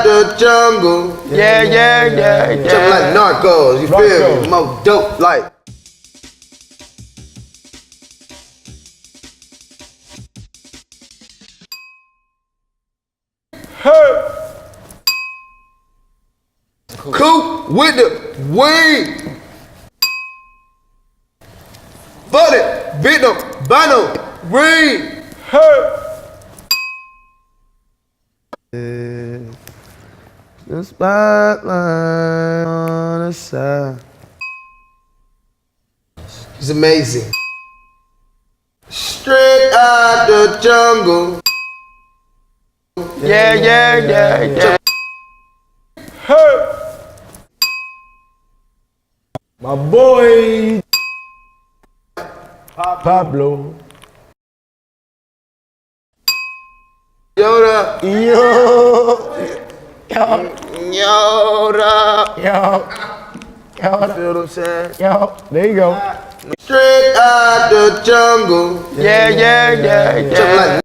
out the jungle. Yeah, yeah, yeah, yeah. Something like Narcos, you feel me? More dope like. Hey. Coop with the weed. Buddy, beat them, bano, weed. Hey. The spotlight on the side. He's amazing. Straight out the jungle. Yeah, yeah, yeah, yeah. Hey. My boy Pablo. Yoda. Yo. Yoda. Yo. Yo. Feel what I'm saying? Yo. There you go. Straight out the jungle. Yeah, yeah, yeah, Something yeah. like